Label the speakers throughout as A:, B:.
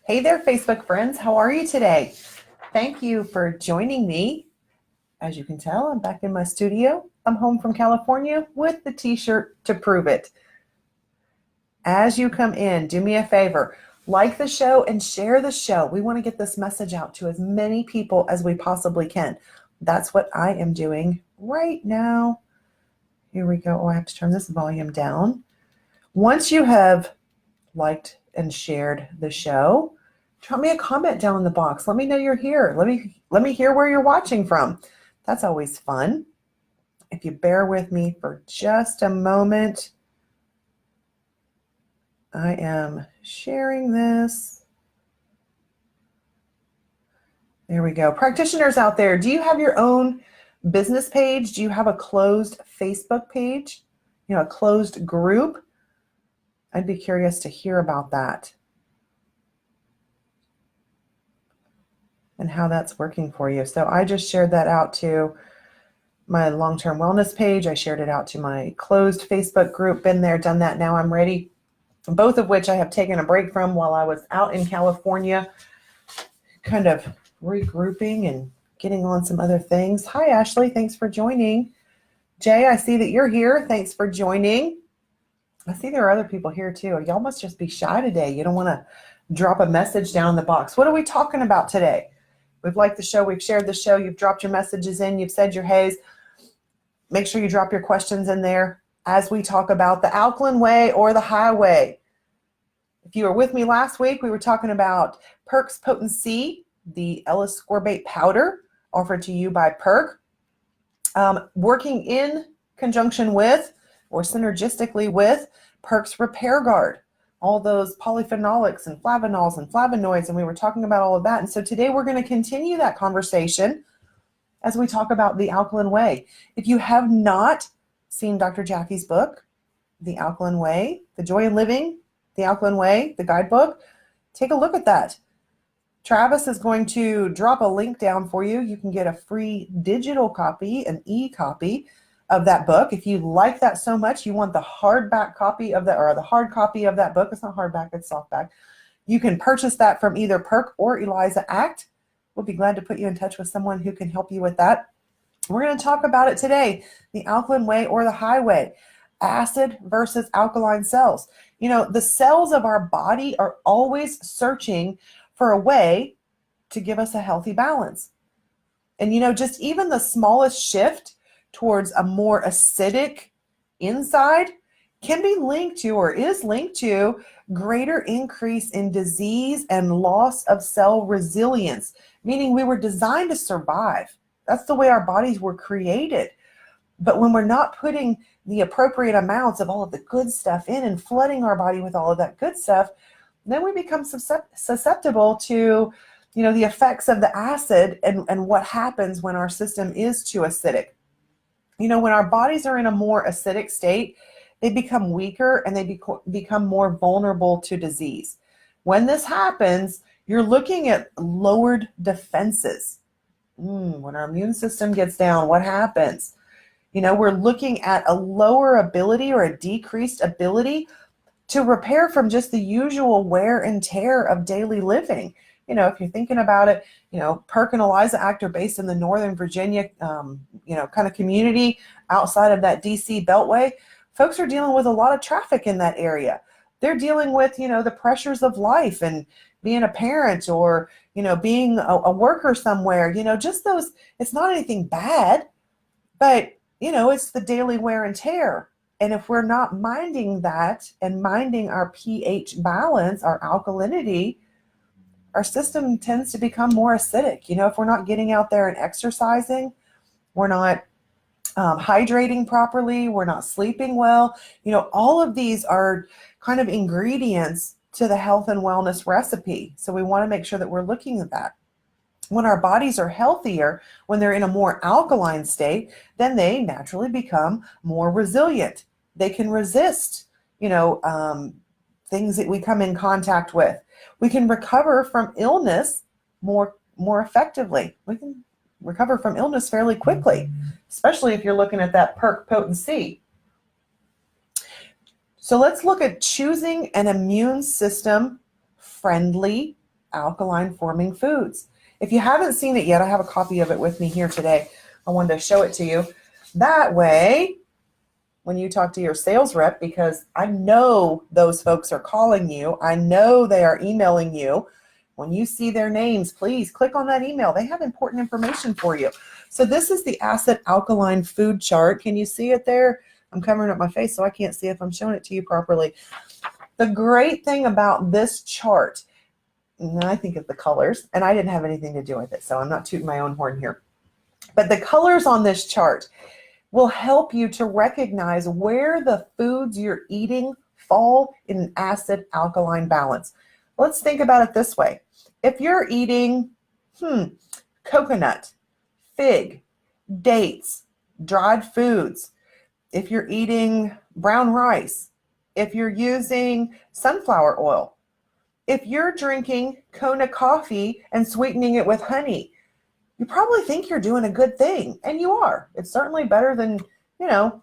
A: Hey there, Facebook friends. How are you today? Thank you for joining me. As you can tell, I'm back in my studio. I'm home from California with the t-shirt to prove it. As you come in, do me a favor. Like the show and share the show. We want to get this message out to as many people as we possibly can. That's what I am doing right now. Here we go. Oh, I have to turn this volume down. Once you have liked and shared the show, drop me a comment down in the box. Let me know you're here. Let me hear where you're watching from. That's always fun. If you bear with me for just a moment, I am sharing this. There we go. Practitioners out there, do you have your own business page? Do you have a closed Facebook page? A closed group? I'd be curious to hear about that and how that's working for you. So I just shared that out to my long-term wellness page. I shared it out to my closed Facebook group. Been there, done that. Now I'm ready. Both of which I have taken a break from while I was out in California, kind of regrouping and getting on some other things. Hi, Ashley. Thanks for joining. Jay, I see that you're here. Thanks for joining. I see there are other people here too. Y'all must just be shy today. You don't want to drop a message down in the box. What are we talking about today? We've liked the show. We've shared the show. You've dropped your messages in. You've said your hays. Make sure you drop your questions in there as we talk about the Alkaline Way or the highway. If you were with me last week, we were talking about Perk's Potent C, the L-ascorbate powder offered to you by Perk, working in conjunction with or synergistically with Perk's Repair Guard, all those polyphenolics and flavanols and flavonoids, and we were talking about all of that. And so today we're going to continue that conversation as we talk about the Alkaline Way. If you have not seen Dr. Jaffe's book, The Alkaline Way, The Joy in Living, The Alkaline Way, the guidebook, take a look at that. Travis is going to drop a link down for you. You can get a free digital copy, an e-copy of that book. If you like that so much, you want the hardback copy of that, or the hard copy of that book. It's not hardback, it's softback. You can purchase that from either Perk or Eliza Act. We'll be glad to put you in touch with someone who can help you with that. We're going to talk about it today, the Alkaline Way or the highway, acid versus alkaline cells. The cells of our body are always searching for a way to give us a healthy balance. And just even the smallest shift towards a more acidic inside can be linked to, or is linked to, greater increase in disease and loss of cell resilience, meaning we were designed to survive. That's the way our bodies were created. But when we're not putting the appropriate amounts of all of the good stuff in and flooding our body with all of that good stuff, then we become susceptible to the effects of the acid and what happens when our system is too acidic. When our bodies are in a more acidic state, they become weaker and they become more vulnerable to disease. When this happens, you're looking at lowered defenses. When our immune system gets down, what happens? We're looking at a lower ability or a decreased ability to repair from just the usual wear and tear of daily living. If you're thinking about it, Perk and Eliza Act are based in the Northern Virginia, kind of community outside of that DC Beltway. Folks are dealing with a lot of traffic in that area. They're dealing with, the pressures of life and being a parent or, being a worker somewhere, just those, it's not anything bad, but, it's the daily wear and tear. And if we're not minding that and minding our pH balance, our alkalinity, our system tends to become more acidic. If we're not getting out there and exercising, we're not hydrating properly, we're not sleeping well. All of these are kind of ingredients to the health and wellness recipe. So we want to make sure that we're looking at that. When our bodies are healthier, when they're in a more alkaline state, then they naturally become more resilient. They can resist, things that we come in contact with. We can recover from illness more effectively. We can recover from illness fairly quickly, especially if you're looking at that Perk Potent C. So let's look at choosing an immune system friendly alkaline forming foods. If you haven't seen it yet, I have a copy of it with me here today. I wanted to show it to you. That way, when you talk to your sales rep, because I know those folks are calling you, I know they are emailing you. When you see their names, please click on that email. They have important information for you. So this is the acid alkaline food chart. Can you see it there? I'm covering up my face so I can't see if I'm showing it to you properly. The great thing about this chart, and I think of the colors, and I didn't have anything to do with it, so I'm not tooting my own horn here. But the colors on this chart will help you to recognize where the foods you're eating fall in an acid alkaline balance. Let's think about it this way. If you're eating coconut, fig, dates, dried foods, if you're eating brown rice, if you're using sunflower oil, if you're drinking Kona coffee and sweetening it with honey, you probably think you're doing a good thing, and you are. It's certainly better than,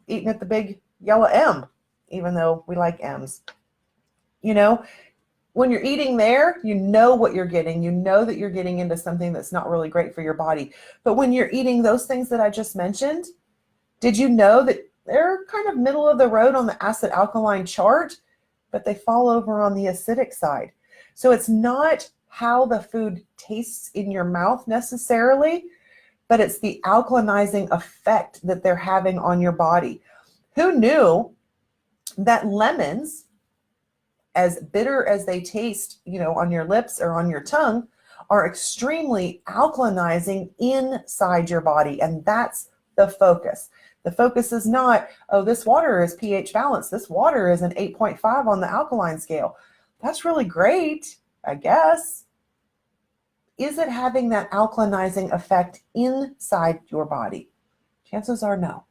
A: eating at the big yellow M, even though we like M's. When you're eating there, you know what you're getting. You know that you're getting into something that's not really great for your body. But when you're eating those things that I just mentioned, did you know that they're kind of middle of the road on the acid alkaline chart, but they fall over on the acidic side? So it's not how the food tastes in your mouth necessarily, but it's the alkalinizing effect that they're having on your body. Who knew that lemons, as bitter as they taste, on your lips or on your tongue, are extremely alkalinizing inside your body? And that's the focus. The focus is not, oh, this water is pH balanced. This water is an 8.5 on the alkaline scale. That's really great, I guess. Is it having that alkalinizing effect inside your body? Chances are no.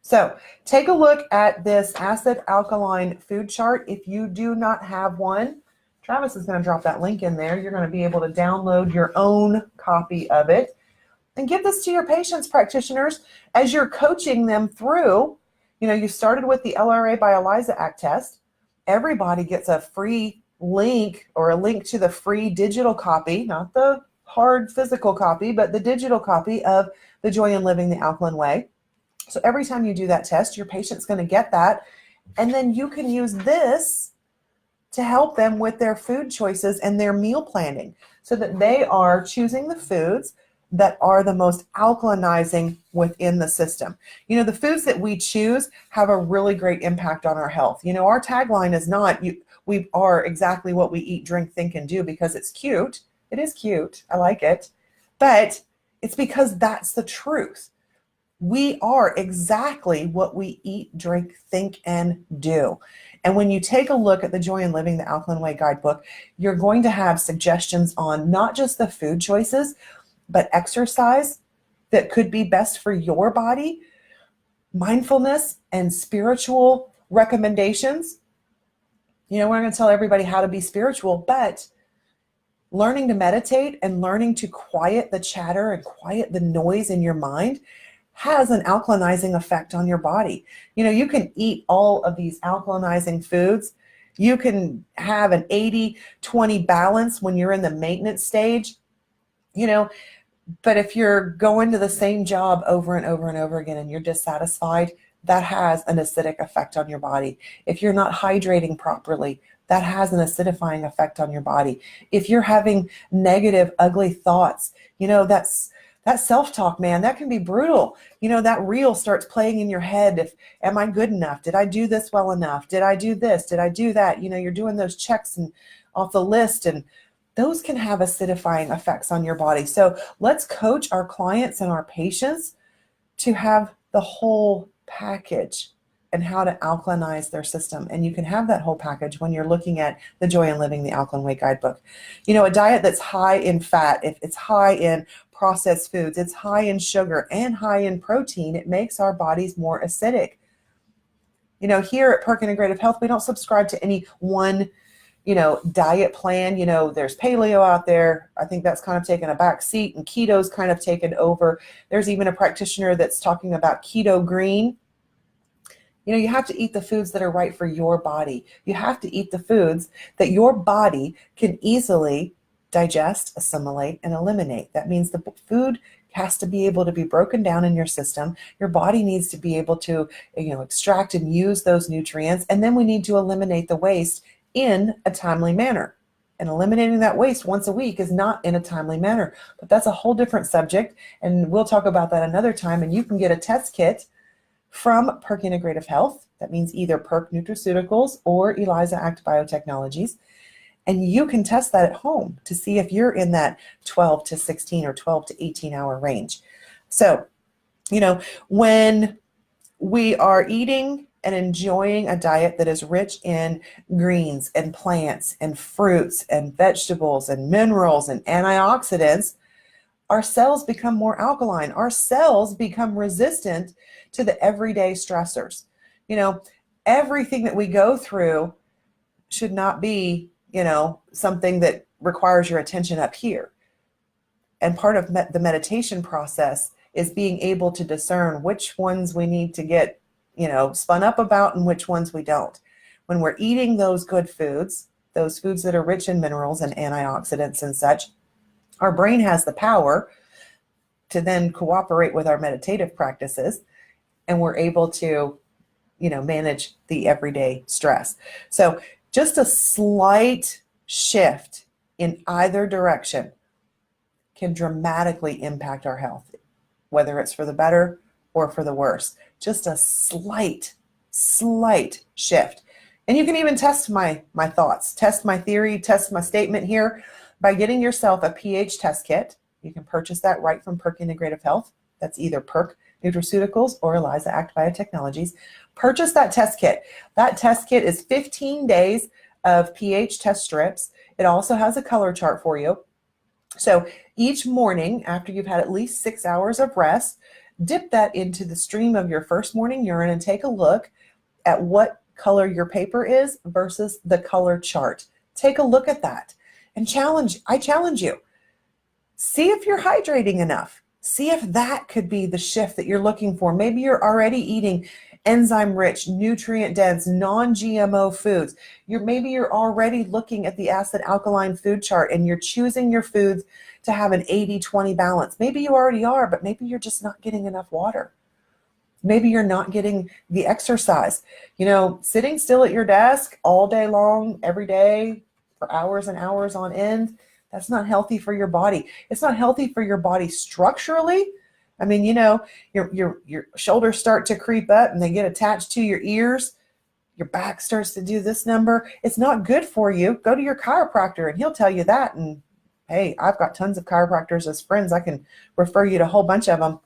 A: So take a look at this acid alkaline food chart. If you do not have one, Travis is going to drop that link in there. You're going to be able to download your own copy of it and give this to your patients, practitioners, as you're coaching them through. You started with the LRA by ELISA Act test. Everybody gets a free link, or a link to the free digital copy, not the hard physical copy, but the digital copy of The Joy in Living the Alkaline Way. So every time you do that test, your patient's going to get that. And then you can use this to help them with their food choices and their meal planning, so that they are choosing the foods that are the most alkalinizing within the system. The foods that we choose have a really great impact on our health. Our tagline is not, we are exactly what we eat, drink, think, and do, because it's cute. It is cute. I like it. But it's because that's the truth. We are exactly what we eat, drink, think, and do. And when you take a look at the Joy in Living the Alkaline Way guidebook, you're going to have suggestions on not just the food choices, but exercise that could be best for your body, mindfulness and spiritual recommendations. We're not going to tell everybody how to be spiritual, but learning to meditate and learning to quiet the chatter and quiet the noise in your mind has an alkalinizing effect on your body. You can eat all of these alkalinizing foods. You can have an 80-20 balance when you're in the maintenance stage, but if you're going to the same job over and over and over again and you're dissatisfied, that has an acidic effect on your body. If you're not hydrating properly, that has an acidifying effect on your body. If you're having negative, ugly thoughts, that self-talk, man, that can be brutal. That reel starts playing in your head. Am I good enough? Did I do this well enough? Did I do this? Did I do that? You're doing those checks and off the list, and those can have acidifying effects on your body. So let's coach our clients and our patients to have the whole package and how to alkalinize their system. And you can have that whole package when you're looking at the Joy in Living the Alkaline Way guidebook. A diet that's high in fat, if it's high in processed foods, it's high in sugar and high in protein, it makes our bodies more acidic. Here at Perk Integrative Health, we don't subscribe to any one diet plan. There's paleo out there. I think that's kind of taken a back seat, and keto's kind of taken over. There's even a practitioner that's talking about keto green. You have to eat the foods that are right for your body. You have to eat the foods that your body can easily digest, assimilate, and eliminate. That means the food has to be able to be broken down in your system. Your body needs to be able to, extract and use those nutrients. And then we need to eliminate the waste in a timely manner. And eliminating that waste once a week is not in a timely manner. But that's a whole different subject. And we'll talk about that another time. And you can get a test kit from Perk Integrative Health. That means either Perk Nutraceuticals or ELISA Act Biotechnologies. And you can test that at home to see if you're in that 12 to 16 or 12 to 18 hour range. So, when we are eating and enjoying a diet that is rich in greens and plants and fruits and vegetables and minerals and antioxidants, our cells become more alkaline. Our cells become resistant to the everyday stressors. Everything that we go through should not be something that requires your attention up here. And part of the meditation process is being able to discern which ones we need to get, spun up about and which ones we don't. When we're eating those good foods, those foods that are rich in minerals and antioxidants and such, our brain has the power to then cooperate with our meditative practices, and we're able to, manage the everyday stress. So just a slight shift in either direction can dramatically impact our health, whether it's for the better or for the worse. Just a slight shift. And you can even test my thoughts, test my theory, test my statement here by getting yourself a pH test kit. You can purchase that right from Perk Integrative Health. That's either Perk Nutraceuticals or ELISA Act Biotechnologies. Purchase that test kit. That test kit is 15 days of pH test strips. It also has a color chart for you. So each morning, after you've had at least 6 hours of rest, dip that into the stream of your first morning urine and take a look at what color your paper is versus the color chart. Take a look at that and I challenge you. See if you're hydrating enough. See if that could be the shift that you're looking for. Maybe you're already eating enzyme-rich, nutrient-dense, non-GMO foods. Maybe you're already looking at the acid alkaline food chart and you're choosing your foods to have an 80-20 balance. Maybe you already are, but maybe you're just not getting enough water. Maybe you're not getting the exercise. Sitting still at your desk all day long, every day, for hours and hours on end, that's not healthy for your body. It's not healthy for your body structurally. I mean, your shoulders start to creep up and they get attached to your ears. Your back starts to do this number. It's not good for you. Go to your chiropractor and he'll tell you that. And hey, I've got tons of chiropractors as friends. I can refer you to a whole bunch of them.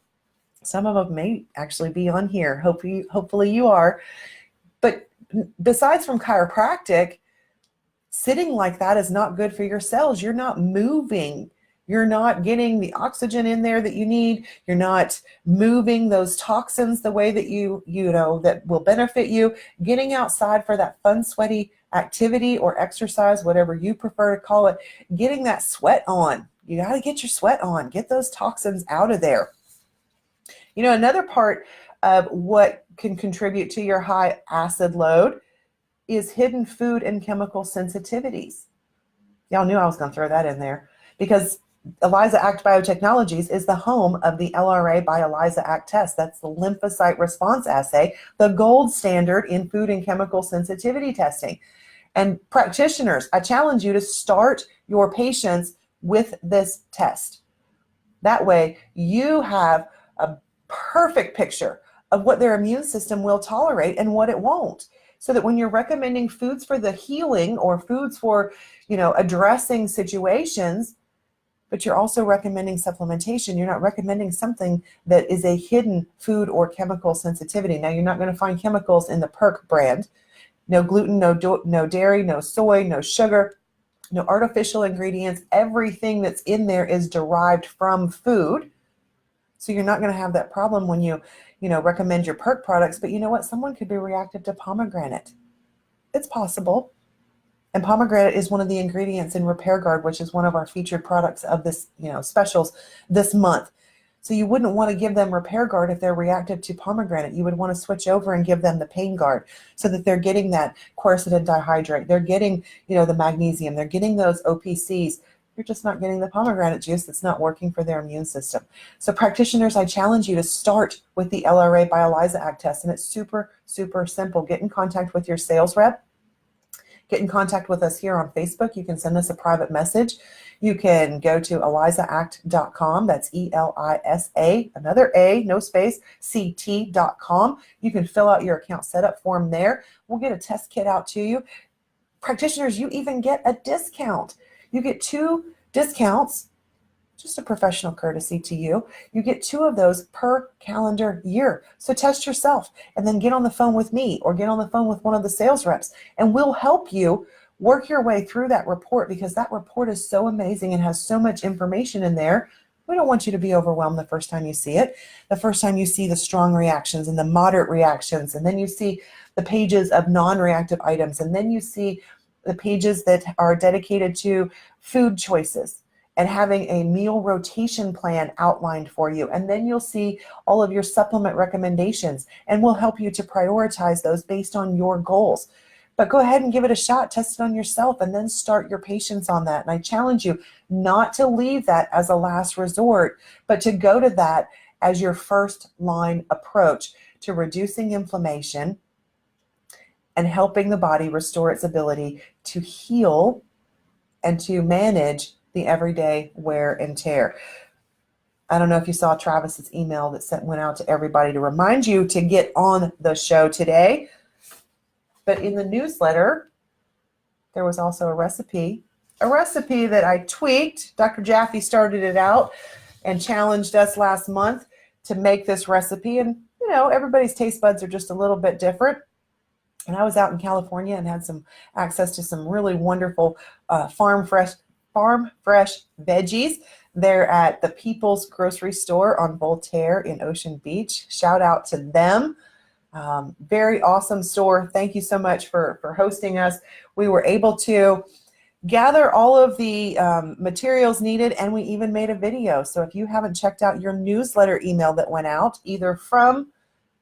A: Some of them may actually be on here. Hopefully you are. But besides from chiropractic, sitting like that is not good for your cells. You're not moving. You're not getting the oxygen in there that you need. You're not moving those toxins the way that that will benefit you. Getting outside for that fun, sweaty activity or exercise, whatever you prefer to call it, getting that sweat on. You got to get your sweat on. Get those toxins out of there. Another part of what can contribute to your high acid load is hidden food and chemical sensitivities. Y'all knew I was going to throw that in there because ELISA Act Biotechnologies is the home of the LRA by ELISA Act test. That's the lymphocyte response assay, the gold standard in food and chemical sensitivity testing. And practitioners, I challenge you to start your patients with this test. That way you have a perfect picture of what their immune system will tolerate and what it won't. So that when you're recommending foods for the healing or foods for, addressing situations, but you're also recommending supplementation, you're not recommending something that is a hidden food or chemical sensitivity. Now, you're not going to find chemicals in the Perk brand. No gluten, no dairy, no soy, no sugar, no artificial ingredients. Everything that's in there is derived from food. So you're not going to have that problem when you recommend your Perk products. But you know what? Someone could be reactive to pomegranate. It's possible. And pomegranate is one of the ingredients in Repair Guard, which is one of our featured products of this, specials this month. So you wouldn't want to give them Repair Guard if they're reactive to pomegranate. You would want to switch over and give them the Pain Guard so that they're getting that quercetin dihydrate. They're getting, the magnesium. They're getting those OPCs. You're just not getting the pomegranate juice that's not working for their immune system. So practitioners, I challenge you to start with the LRA by ELISA ACT test. And it's super, super simple. Get in contact with your sales rep. Get in contact with us here on Facebook. You can send us a private message. You can go to elisaact.com. That's ELISA, another A, no space, CT.com. You can fill out your account setup form there. We'll get a test kit out to you. Practitioners, you even get a discount. You get 2 discounts, just a professional courtesy to you. You get 2 of those per calendar year. So test yourself and then get on the phone with me or get on the phone with one of the sales reps, and we'll help you work your way through that report, because that report is so amazing and has so much information in there. We don't want you to be overwhelmed the first time you see it. The first time you see the strong reactions and the moderate reactions, and then you see the pages of non-reactive items, and then you see the pages that are dedicated to food choices and having a meal rotation plan outlined for you. And then you'll see all of your supplement recommendations, and we'll help you to prioritize those based on your goals. But go ahead and give it a shot, test it on yourself, and then start your patients on that. And I challenge you not to leave that as a last resort, but to go to that as your first line approach to reducing inflammation and helping the body restore its ability to heal and to manage the everyday wear and tear. I don't know if you saw Travis's email that went out to everybody to remind you to get on the show today. But in the newsletter, there was also a recipe that I tweaked. Dr. Jaffe started it out and challenged us last month to make this recipe. And, you know, everybody's taste buds are just a little bit different. And I was out in California and had some access to some really wonderful farm fresh veggies there at the People's Grocery Store on Voltaire in Ocean Beach. Shout out to them. Very awesome store. Thank you so much for hosting us. We were able to gather all of the materials needed, and we even made a video. So if you haven't checked out your newsletter email that went out, either from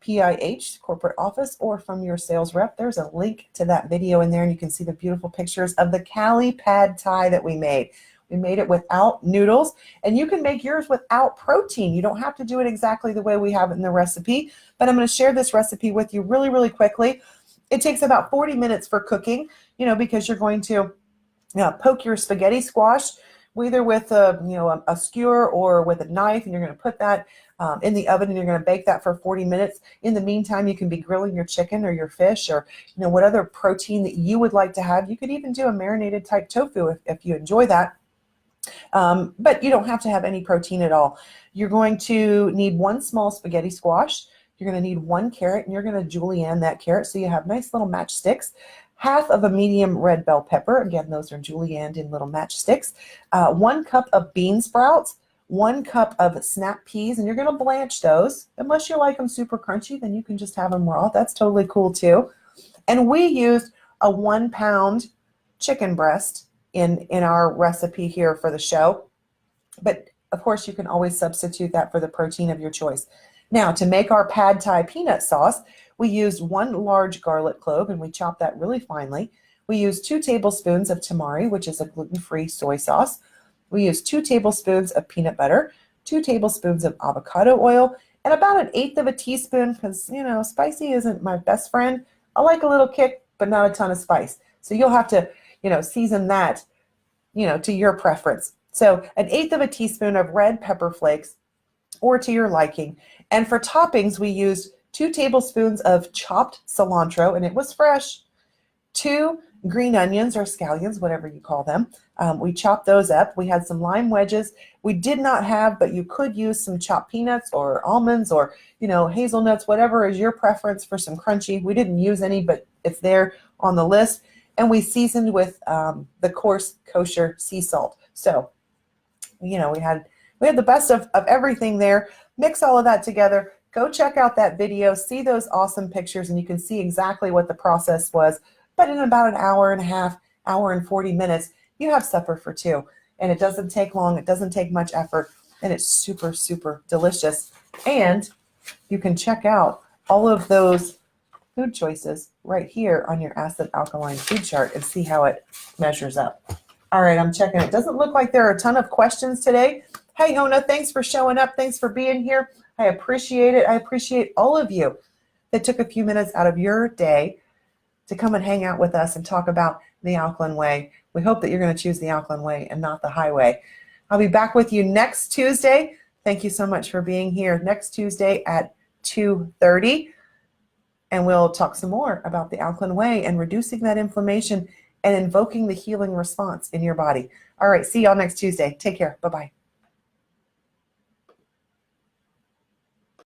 A: PIH corporate office or from your sales rep, there's a link to that video in there, and you can see the beautiful pictures of the Cali pad thai that we made. We made it without noodles, and you can make yours without protein. You don't have to do it exactly the way we have it in the recipe, but I'm going to share this recipe with you really, really quickly. It takes about 40 minutes for cooking, you know, because you're going to poke your spaghetti squash either with a skewer or with a knife, and you're going to put that in the oven, and you're going to bake that for 40 minutes. In the meantime, you can be grilling your chicken or your fish, or what other protein that you would like to have. You could even do a marinated type tofu if you enjoy that. But you don't have to have any protein at all. You're going to need 1 small spaghetti squash. You're going to need 1 carrot, and you're going to julienne that carrot so you have nice little matchsticks. Half of a medium red bell pepper. Again, those are julienned in little matchsticks. 1 cup of bean sprouts. 1 cup of snap peas, and you're going to blanch those. Unless you like them super crunchy, then you can just have them raw. That's totally cool too. And we used a 1 pound chicken breast in our recipe here for the show. But of course, you can always substitute that for the protein of your choice. Now, to make our pad thai peanut sauce, we used 1 large garlic clove, and we chopped that really finely. We used 2 tablespoons of tamari, which is a gluten-free soy sauce. We used 2 tablespoons of peanut butter, 2 tablespoons of avocado oil, and about 1/8 of a teaspoon, because, spicy isn't my best friend. I like a little kick, but not a ton of spice. So you'll have to, season that, to your preference. So 1/8 of a teaspoon of red pepper flakes, or to your liking. And for toppings, we used 2 tablespoons of chopped cilantro, and it was fresh, 2 green onions or scallions, whatever you call them. We chopped those up. We had some lime wedges. We did not have, but you could use some chopped peanuts or almonds or, hazelnuts, whatever is your preference for some crunchy. We didn't use any, but it's there on the list. And we seasoned with the coarse kosher sea salt. So, we had the best of everything there. Mix all of that together. Go check out that video, see those awesome pictures, and you can see exactly what the process was. But in about an hour and a half, hour and 40 minutes, you have supper for 2. And it doesn't take long. It doesn't take much effort. And it's super, super delicious. And you can check out all of those food choices right here on your acid alkaline food chart and see how it measures up. All right, I'm checking. It doesn't look like there are a ton of questions today. Hey, Hona, thanks for showing up. Thanks for being here. I appreciate it. I appreciate all of you that took a few minutes out of your day to come and hang out with us and talk about the Alkaline Way. We hope that you're going to choose the Alkaline Way and not the highway. I'll be back with you next Tuesday. Thank you so much for being here. Next Tuesday at 2:30. And we'll talk some more about the Alkaline Way and reducing that inflammation and invoking the healing response in your body. All right, see y'all next Tuesday. Take care. Bye-bye.